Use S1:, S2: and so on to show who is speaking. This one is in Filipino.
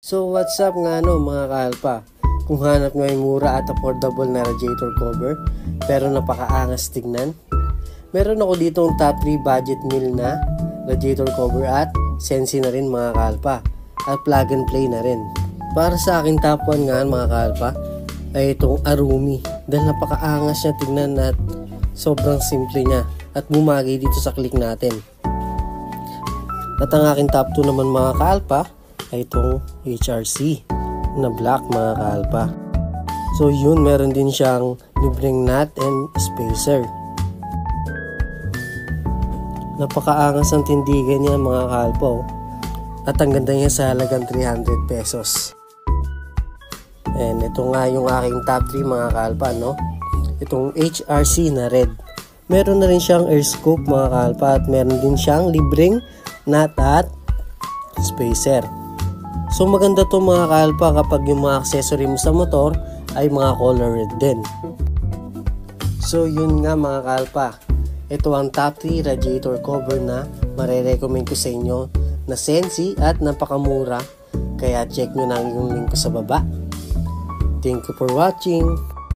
S1: So what's up nga mga kalpa? Kung hanap nyo ay mura at affordable na radiator cover pero napakaangas tignan, meron ako dito ang top 3 budget meal na radiator cover at Sensi na rin mga kalpa at plug and play na rin. Para sa akin top 1 nga mga kalpa ay itong Arumi dahil napakaangas niya tignan at sobrang simple niya at bumagay dito sa click natin. At ang aking top 2 naman mga kalpa ay itong HRC na black mga kalpa. So yun, meron din siyang libreng nut and spacer. Napakaangas ang tindigan niya mga kalpa at ang ganda niya sa halagang 300 pesos. And ito nga yung aking top 3 mga kalpa, no? Itong HRC na red. Meron na rin siyang air scoop mga kalpa at meron din siyang libreng nut at spacer. So maganda to mga kalpa kapag yung mga accessory mo sa motor ay mga color red din. So yun nga mga kalpa, ito ang top 3 radiator cover na marirecommend ko sa inyo na Sensi at napakamura. Kaya check nyo na yung link ko sa baba. Thank you for watching.